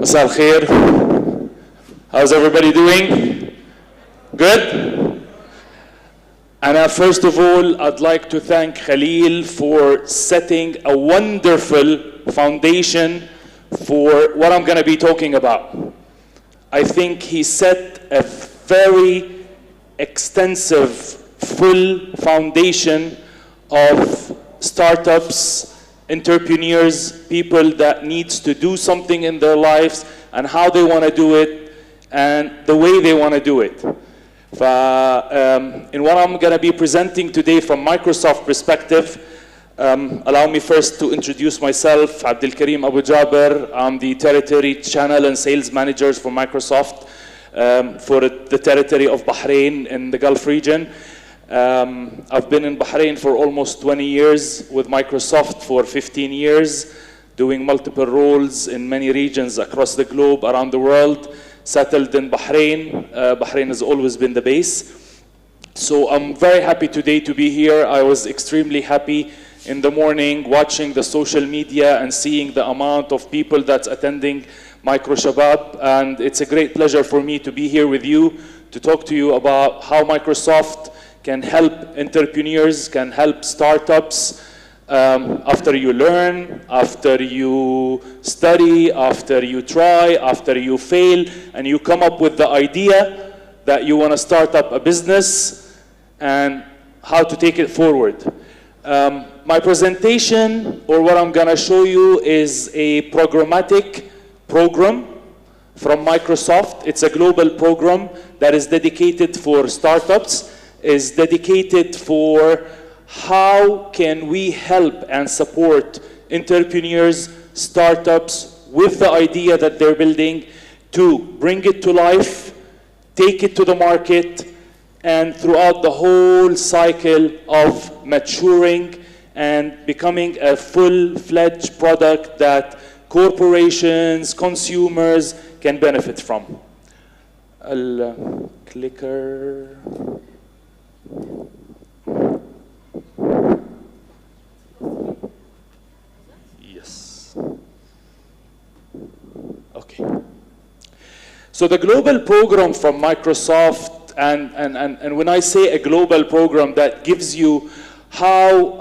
مساء الخير. How's everybody doing? Good? And first of all, I'd like to thank Khalil for setting a wonderful foundation for what I'm going to be talking about. I think he set a very extensive, full foundation of startups, entrepreneurs, people that needs to do something in their lives and how they want to do it and the way they want to do it. In what I'm going to be presenting today from Microsoft perspective, allow me first to introduce myself, Abdul Karim Abu Jaber. I'm the Territory Channel and Sales Manager for Microsoft for the territory of Bahrain in the Gulf region. I've been in Bahrain for almost 20 years, with Microsoft for 15 years, doing multiple roles in many regions across the globe, around the world. Settled in Bahrain. Bahrain has always been the base. So I'm very happy today to be here. I was extremely happy in the morning watching the social media and seeing the amount of people that's attending Microshbab. And it's a great pleasure for me to be here with you to talk to you about how Microsoft can help entrepreneurs, can help startups after you learn, after you study, after you try, after you fail, and you come up with the idea that you want to start up a business and how to take it forward. My presentation, or what I'm going to show you, is a programmatic program from Microsoft. It's a global program that is dedicated for startups, is dedicated for how can we help and support entrepreneurs, startups with the idea that they're building to bring it to life, take it to the market, and throughout the whole cycle of maturing and becoming a full-fledged product that corporations, consumers can benefit from. Clicker. Yes. Okay. So the global program from Microsoft, and when I say a global program, that gives you how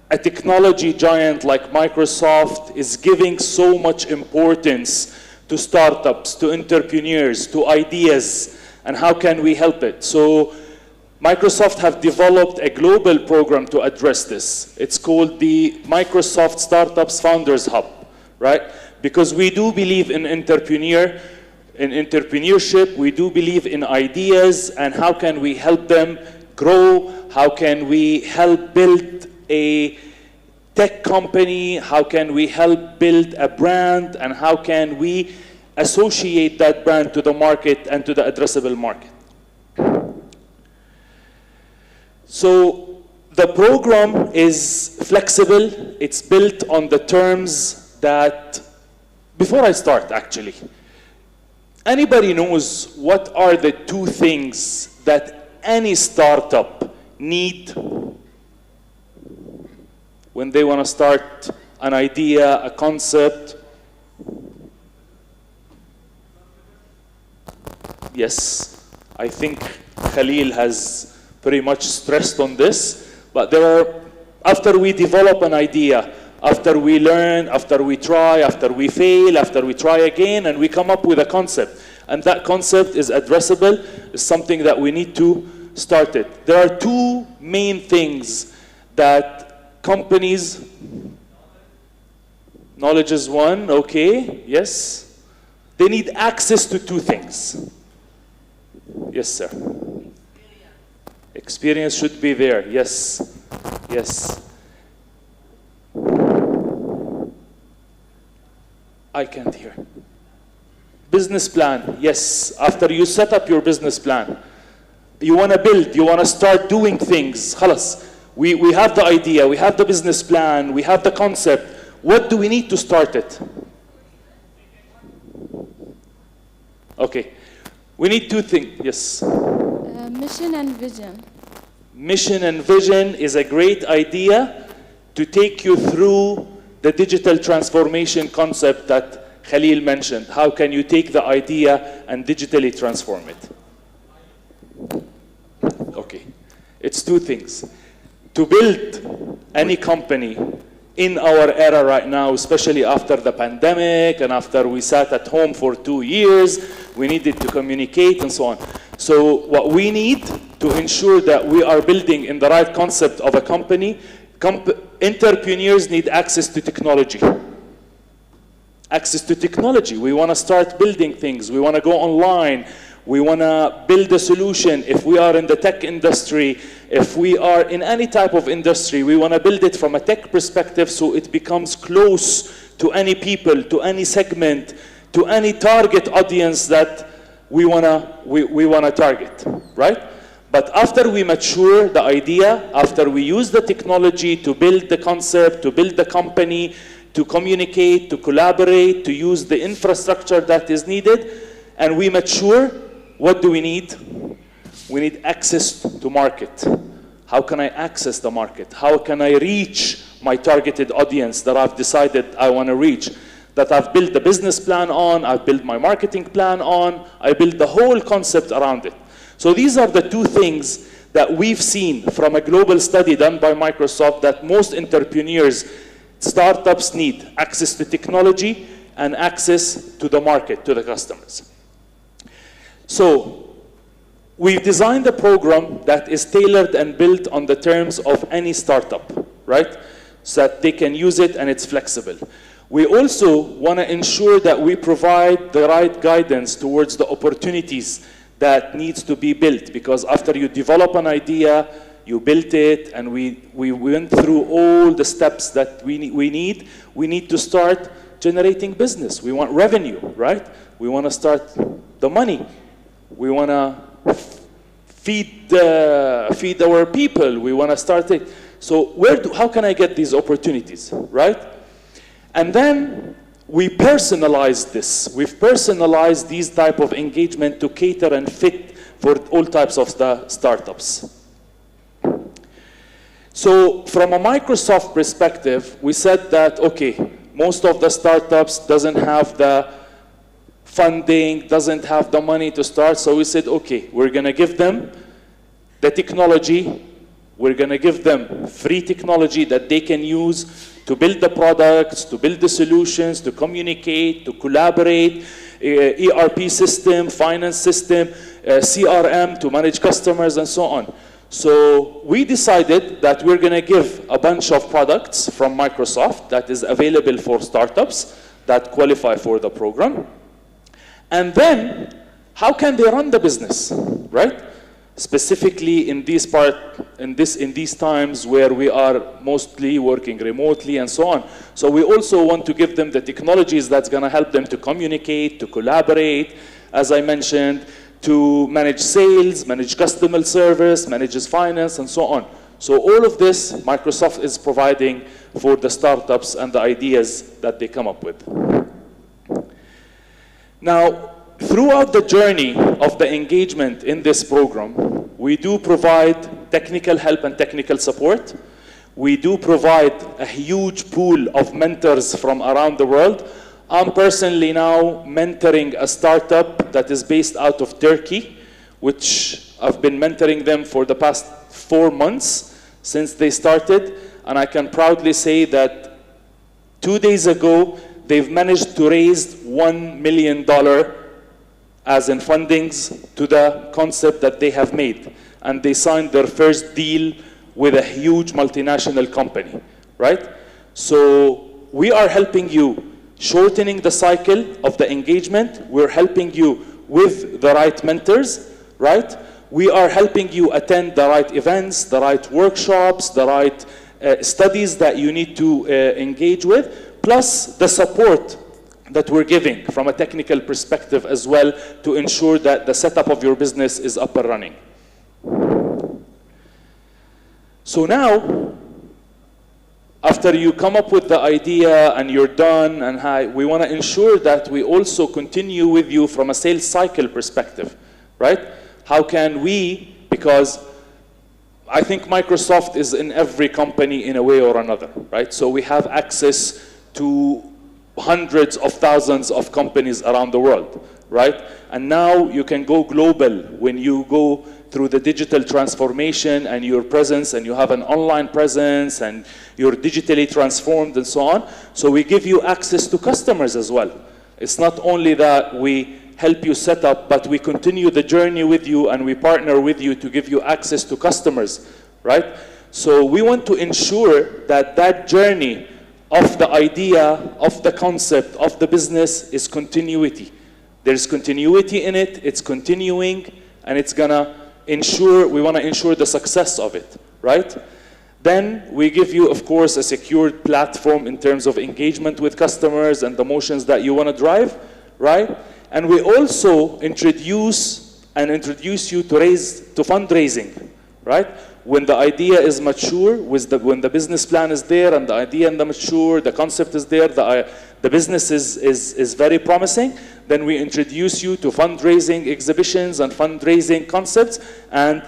a technology giant like Microsoft is giving so much importance to startups, to entrepreneurs, to ideas, and how can we help it. So Microsoft have developed a global program to address this. It's called the Microsoft Startups Founders Hub, right? Because we do believe in entrepreneurship, we do believe in ideas, and how can we help them grow? How can we help build a tech company? How can we help build a brand? And how can we associate that brand to the market and to the addressable market? So the program is flexible. It's built on the terms that, before I start actually, anybody knows what are the two things that any startup need when they want to start an idea, a concept? Yes, I think Khalil has pretty much stressed on this, but there are, after we develop an idea, after we learn, after we try, after we fail, after we try again, and we come up with a concept, and that concept is addressable, is something that we need to start it. There are two main things that companies, knowledge is one, okay, yes. They need access to two things. Yes, sir. Experience should be there, yes, yes. I can't hear. Business plan, yes. After you set up your business plan, you want to build, you want to start doing things. Khalas, we have the idea, we have the business plan, we have the concept. What do we need to start it? Okay, we need two things, yes. Mission and vision. Mission and vision is a great idea to take you through the digital transformation concept that Khalil mentioned. How can you take the idea and digitally transform it? Okay, it's two things. To build any company in our era right now, especially after the pandemic and after we sat at home for 2 years, we needed to communicate and so on. So what we need to ensure that we are building in the right concept of a company, entrepreneurs need access to technology. Access to technology. We want to start building things. We want to go online. We want to build a solution. If we are in the tech industry, if we are in any type of industry, we want to build it from a tech perspective so it becomes close to any people, to any segment, to any target audience that we want to target, right? But after we mature the idea, after we use the technology to build the concept, to build the company, to communicate, to collaborate, to use the infrastructure that is needed, and we mature, what do we need? We need access to market. How can I access the market? How can I reach my targeted audience that I've decided I want to reach? That I've built the business plan on, I've built my marketing plan on, I built the whole concept around it. So these are the two things that we've seen from a global study done by Microsoft that most entrepreneurs, startups need: access to technology and access to the market, to the customers. So we've designed a program that is tailored and built on the terms of any startup, right? So that they can use it and it's flexible. We also want to ensure that we provide the right guidance towards the opportunities that needs to be built, because after you develop an idea, you built it, and we went through all the steps that we need. We need to start generating business. We want revenue, right? We want to start the money. We want to feed our people. We want to start it. So how can I get these opportunities, right? And then we personalize this. We've personalized these type of engagement to cater and fit for all types of the startups. So from a Microsoft perspective, we said that, okay, most of the startups doesn't have the funding, doesn't have the money to start. So we said, okay, we're going to give them the technology. We're going to give them free technology that they can use to build the products, to build the solutions, to communicate, to collaborate, ERP system, finance system, CRM to manage customers, and so on. So we decided that we're going to give a bunch of products from Microsoft that is available for startups that qualify for the program. And then, how can they run the business, right? Specifically in these times where we are mostly working remotely and so on. So we also want to give them the technologies that's going to help them to communicate, to collaborate, as I mentioned, to manage sales, manage customer service, manage finance, and so on. So all of this Microsoft is providing for the startups and the ideas that they come up with. Now, throughout the journey of the engagement in this program, we do provide technical help and technical support. We do provide a huge pool of mentors from around the world. I'm personally now mentoring a startup that is based out of Turkey, which I've been mentoring them for the past 4 months since they started. And I can proudly say that 2 days ago, they've managed to raise $1 million as in fundings to the concept that they have made. And they signed their first deal with a huge multinational company, right? So we are helping you shortening the cycle of the engagement. We're helping you with the right mentors, right? We are helping you attend the right events, the right workshops, the right studies that you need to engage with, plus the support that we're giving from a technical perspective as well to ensure that the setup of your business is up and running. So now, after you come up with the idea and you're done, and we want to ensure that we also continue with you from a sales cycle perspective, right? How can we, because I think Microsoft is in every company in a way or another, right? So we have access to hundreds of thousands of companies around the world, right? And now you can go global when you go through the digital transformation and your presence, and you have an online presence and you're digitally transformed and so on. So we give you access to customers as well. It's not only that we help you set up, but we continue the journey with you and we partner with you to give you access to customers, right? So we want to ensure that that journey of the idea, of the concept, of the business is continuity. There's continuity in it, it's continuing, and it's gonna ensure, we wanna ensure the success of it, right? Then we give you, of course, a secured platform in terms of engagement with customers and the motions that you wanna drive, right? And we also introduce you to fundraising, right? When the idea is mature, when the business plan is there and the idea and the mature, the concept is there, the business is very promising, then we introduce you to fundraising exhibitions and fundraising concepts, and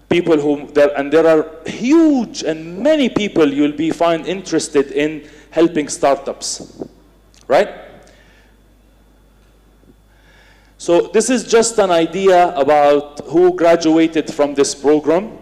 people there are huge and many people you'll find interested in helping startups, right? So this is just an idea about who graduated from this program.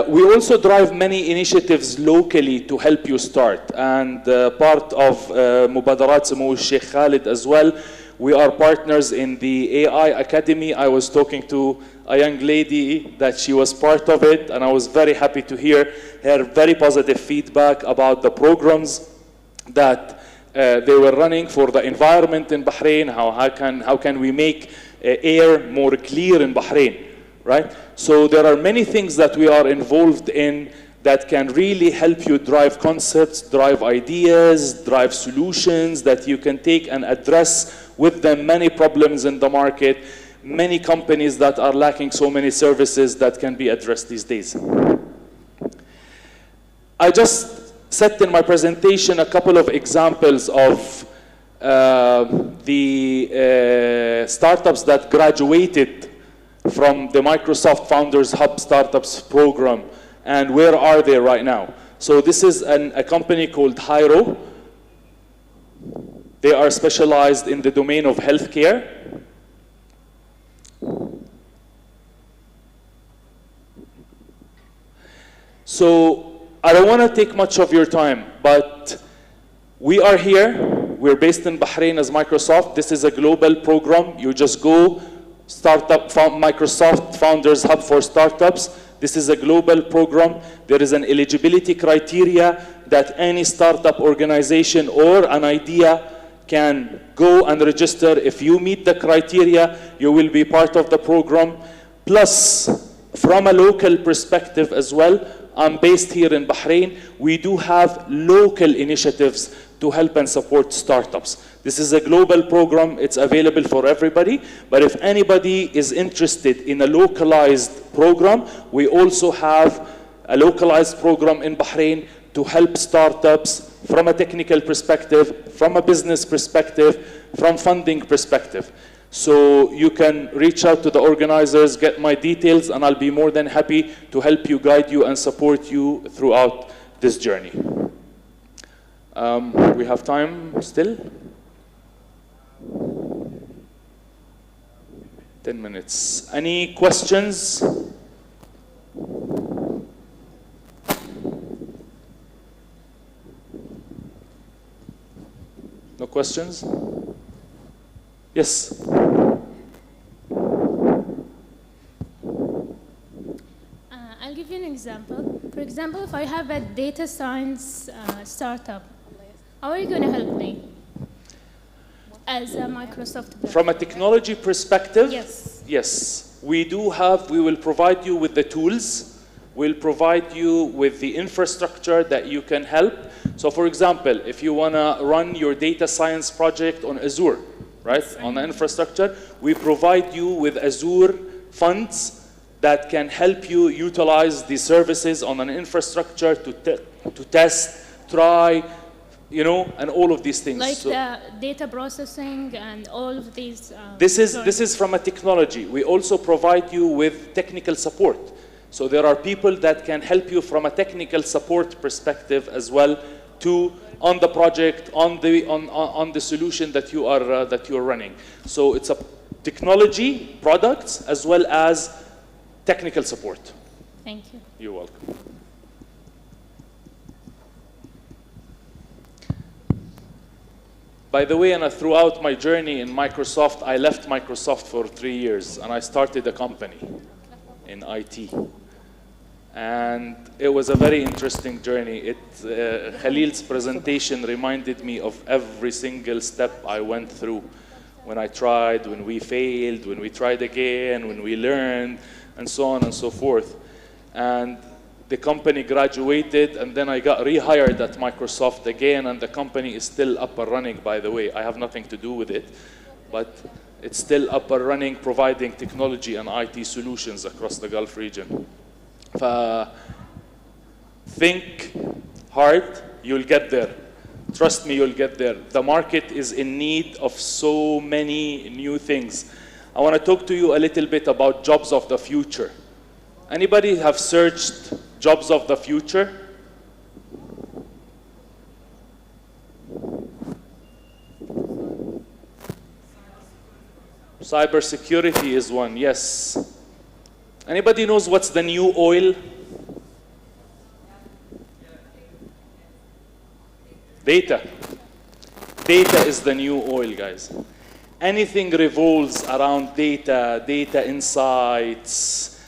We also drive many initiatives locally to help you start, and part of Mubadarat Samu الشيخ Khalid as well. We are partners in the AI Academy. I was talking to a young lady that she was part of it, and I was very happy to hear her very positive feedback about the programs that they were running for the environment in Bahrain. How can we make air more clear in Bahrain? Right? So there are many things that we are involved in that can really help you drive concepts, drive ideas, drive solutions that you can take and address with them many problems in the market, many companies that are lacking so many services that can be addressed these days. I just set in my presentation a couple of examples of the startups that graduated from the Microsoft Founders Hub Startups program, and where are they right now? So this is a company called Hyro. They are specialized in the domain of healthcare. So I don't want to take much of your time, but we are here. We're based in Bahrain as Microsoft. This is a global program. You just go Microsoft Founders Hub for Startups. This is a global program. There is an eligibility criteria that any startup organization or an idea can go and register. If you meet the criteria, you will be part of the program. Plus, from a local perspective as well, I'm based here in Bahrain. We do have local initiatives to help and support startups. This is a global program. It's available for everybody. But if anybody is interested in a localized program, we also have a localized program in Bahrain to help startups from a technical perspective, from a business perspective, from funding perspective. So you can reach out to the organizers, get my details, and I'll be more than happy to help you, guide you, and support you throughout this journey. We have time still? 10 minutes. Any questions? No questions? Yes. I'll give you an example. For example, if I have a data science startup, how are you going to help me as a Microsoft? From a technology perspective? Yes. Yes. We will provide you with the tools. We'll provide you with the infrastructure that you can help. So for example, if you want to run your data science project on Azure, right, on the infrastructure, we provide you with Azure funds that can help you utilize the services on an infrastructure to test, try, you know, and all of these things. Like the data processing and all of these. This is from a technology. We also provide you with technical support. So there are people that can help you from a technical support perspective as well to on the project, on the solution that you are running. So it's a technology, products, as well as technical support. Thank you. You're welcome. By the way, and throughout my journey in Microsoft, I left Microsoft for 3 years, and I started a company in IT. And it was a very interesting journey. Khalil's presentation reminded me of every single step I went through. When I tried, when we failed, when we tried again, when we learned, and so on and so forth. And the company graduated, and then I got rehired at Microsoft again, and the company is still up and running, by the way. I have nothing to do with it, but it's still up and running, providing technology and IT solutions across the Gulf region. Think hard, you'll get there. Trust me, you'll get there. The market is in need of so many new things. I want to talk to you a little bit about jobs of the future. Anybody have searched jobs of the future? Cybersecurity is one, yes. Anybody knows what's the new oil? Data. Data is the new oil, guys. Anything revolves around data, data insights,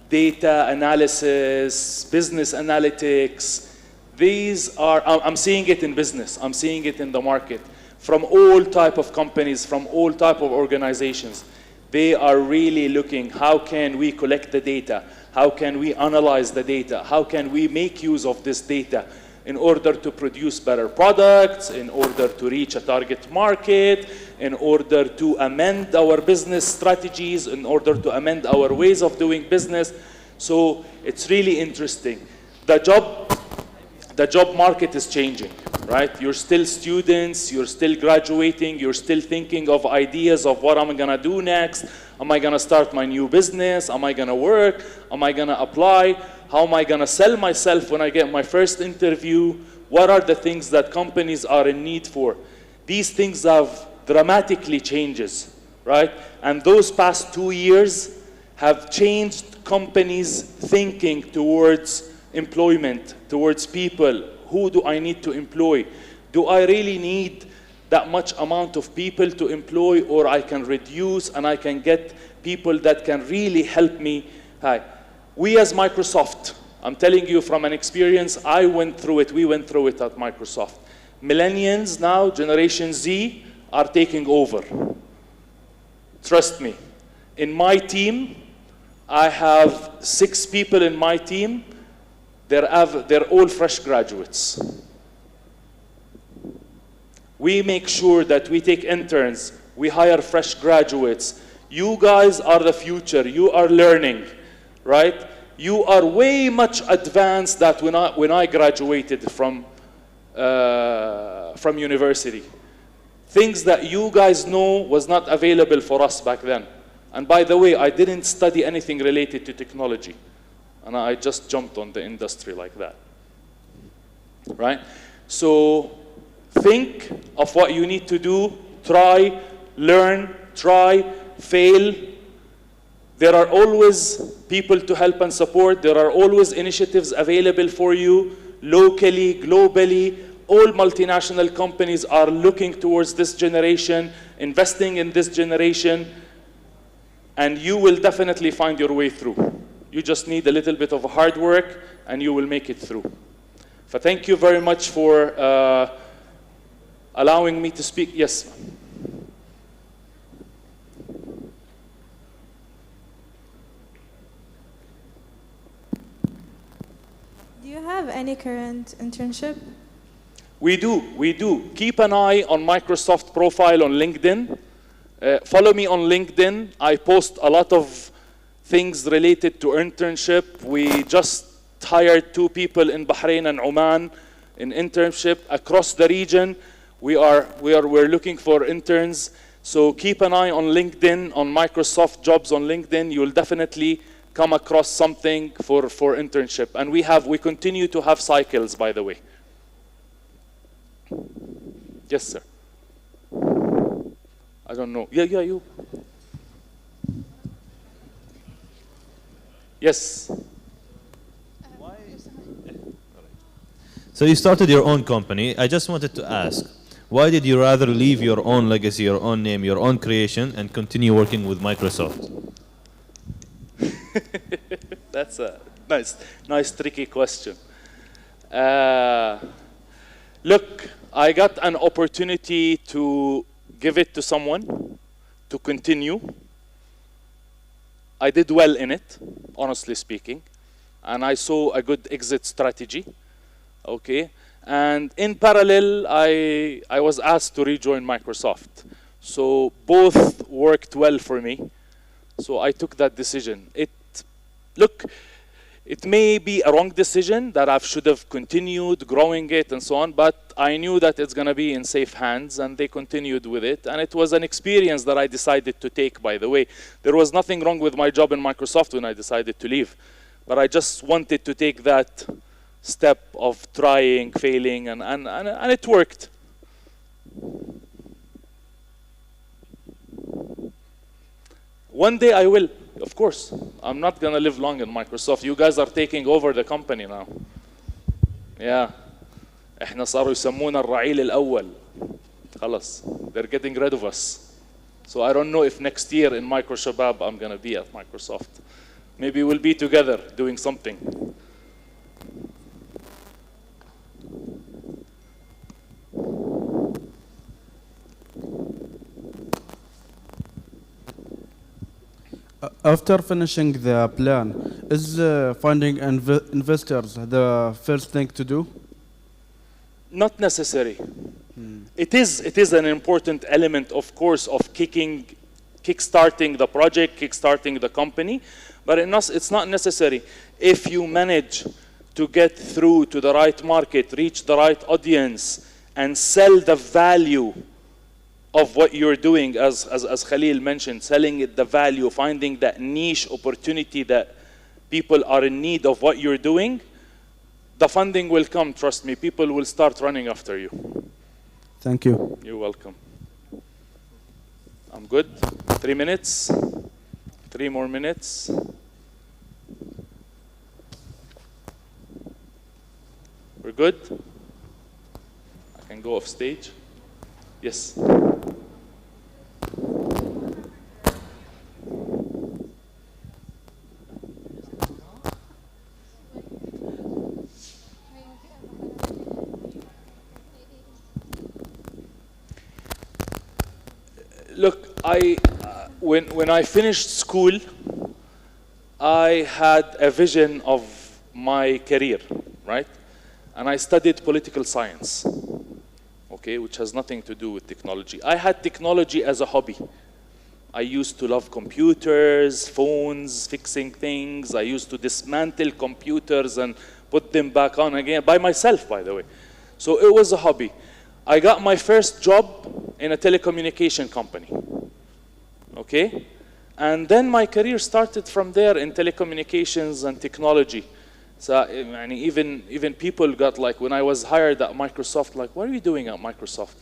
data analysis, business analytics. These are, I'm seeing it in business, I'm seeing it in the market. From all type of companies, from all type of organizations. They are really looking, how can we collect the data? How can we analyze the data? How can we make use of this data in order to produce better products, in order to reach a target market, in order to amend our business strategies, in order to amend our ways of doing business. So it's really interesting. The job market is changing, right? You're still students, you're still graduating, you're still thinking of ideas of what I'm gonna do next. Am I gonna start my new business? Am I gonna work? Am I gonna apply? How am I gonna sell myself when I get my first interview? What are the things that companies are in need for? These things have dramatically changes, right? And those past 2 years have changed companies' thinking towards employment, towards people. Who do I need to employ? Do I really need that much amount of people to employ, or I can reduce and I can get people that can really help me? We as Microsoft, I'm telling you from an experience, I went through it, we went through it at Microsoft. Millennials now, Generation Z, are taking over. Trust me. In my team, I have 6 people in my team. They're all fresh graduates. We make sure that we take interns, we hire fresh graduates. You guys are the future, you are learning, right? You are way much advanced than when I graduated from university. Things that you guys know was not available for us back then. And by the way, I didn't study anything related to technology. And I just jumped on the industry like that, right? So think of what you need to do, try, learn, try, fail. There are always people to help and support. There are always initiatives available for you, locally, globally. All multinational companies are looking towards this generation, investing in this generation, and you will definitely find your way through. You just need a little bit of hard work, and you will make it through. So thank you very much for allowing me to speak. Yes. Do you have any current internship? We do. Keep an eye on Microsoft profile on LinkedIn. Follow me on LinkedIn. I post a lot of things related to internship. We just hired 2 people in Bahrain and Oman in internship across the region. We're looking for interns. So keep an eye on LinkedIn, on Microsoft jobs on LinkedIn. You'll definitely come across something for internship. And we continue to have cycles, by the way. Yes, sir. I don't know. Yeah, you. Yes. So you started your own company. I just wanted to ask, why did you rather leave your own legacy, your own name, your own creation, and continue working with Microsoft? That's a nice, tricky question. Look, I got an opportunity to give it to someone, to continue. I did well in it, honestly speaking, and I saw a good exit strategy. Okay, and in parallel, I was asked to rejoin Microsoft. So both worked well for me. So I took that decision. Look, it may be a wrong decision that I should have continued growing it and so on, but I knew that it's going to be in safe hands, and they continued with it. And it was an experience that I decided to take, by the way. There was nothing wrong with my job in Microsoft when I decided to leave, but I just wanted to take that step of trying, failing, and it worked. One day I will, of course. I'm not going to live long in Microsoft. You guys are taking over the company now. Yeah. احنا صاروا يسمونا الرعيل الأول. خلاص. They're getting rid of us. So I don't know if next year in Microshbab I'm going to be at Microsoft. Maybe we'll be together doing something. After finishing the plan, is finding investors the first thing to do? Not necessary. It is an important element, of course, of kickstarting the project, kickstarting the company, but it's not necessary. If you manage to get through to the right market, reach the right audience, and sell the value of what you're doing, as Khalil mentioned, selling it the value, finding that niche opportunity that people are in need of what you're doing, the funding will come, trust me. People will start running after you. Thank you. You're welcome. I'm good. 3 minutes. 3 more minutes. We're good? I can go off stage. Yes. Look, when I finished school, I had a vision of my career, right? And I studied political science, okay, which has nothing to do with technology. I had technology as a hobby. I used to love computers, phones, fixing things. I used to dismantle computers and put them back on again, by myself, by the way. So it was a hobby. I got my first job in a telecommunication company, okay? And then my career started from there in telecommunications and technology. So even people got like, when I was hired at Microsoft, like, what are you doing at Microsoft?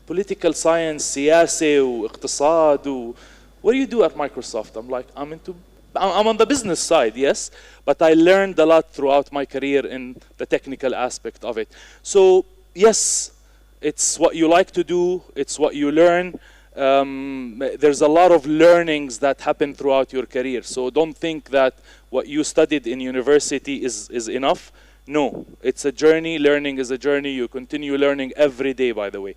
Political science, سياسة واقتصاد. What do you do at Microsoft? I'm like, I'm on the business side, yes, but I learned a lot throughout my career in the technical aspect of it. So yes, it's what you like to do, it's what you learn. There's a lot of learnings that happen throughout your career. So don't think that what you studied in university is enough. No, it's a journey. Learning is a journey. You continue learning every day, by the way.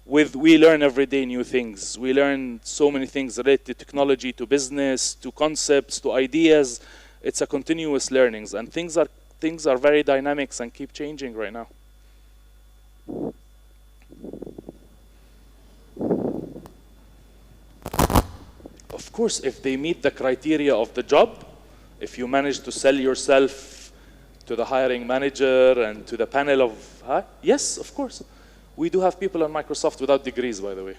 We learn every day new things. We learn so many things related to technology, to business, to concepts, to ideas. It's a continuous learnings, and things are very dynamic and keep changing right now. Of course, if they meet the criteria of the job, if you manage to sell yourself to the hiring manager and to the panel of, yes, of course. We do have people at Microsoft without degrees, by the way.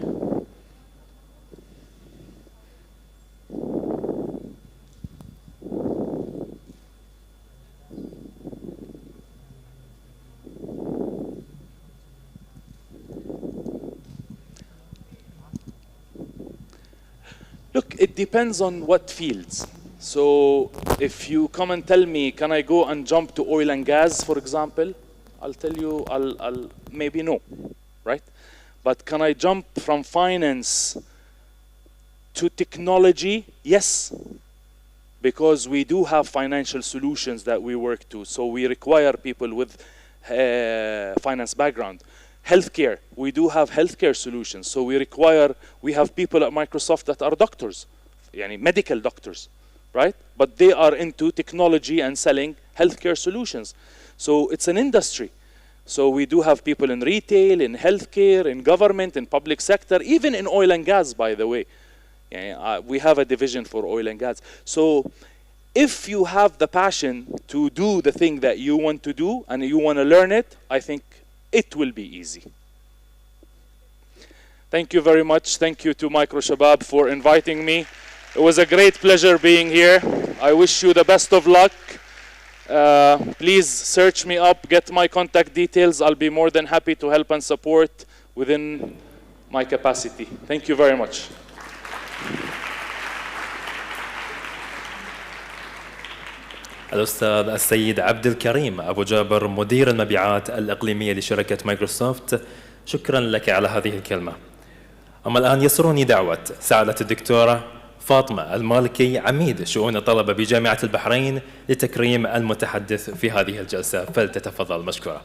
it depends on what fields. So if you come and tell me, can I go and jump to oil and gas, for example? I'll tell you, I'll maybe no, right? But can I jump from finance to technology? Yes, because we do have financial solutions that we work to. So we require people with finance background. Healthcare, we do have healthcare solutions. So we have people at Microsoft that are doctors, yani medical doctors, right? But they are into technology and selling healthcare solutions. So it's an industry. So we do have people in retail, in healthcare, in government, in public sector, even in oil and gas, by the way. We have a division for oil and gas. So if you have the passion to do the thing that you want to do and you want to learn it, I think it will be easy. Thank you very much. Thank you to Microshbab for inviting me. It was a great pleasure being here. I wish you the best of luck. Please search me up, get my contact details. I'll be more than happy to help and support within my capacity. Thank you very much. الأستاذ السيد عبد الكريم أبو جابر مدير المبيعات الإقليمية لشركة مايكروسوفت، شكرا لك على هذه الكلمة. أما الآن يسرني دعوة سعادة الدكتورة فاطمة المالكي عميد شؤون الطلبة بجامعة البحرين لتكريم المتحدث في هذه الجلسة، فلتتفضل مشكورة.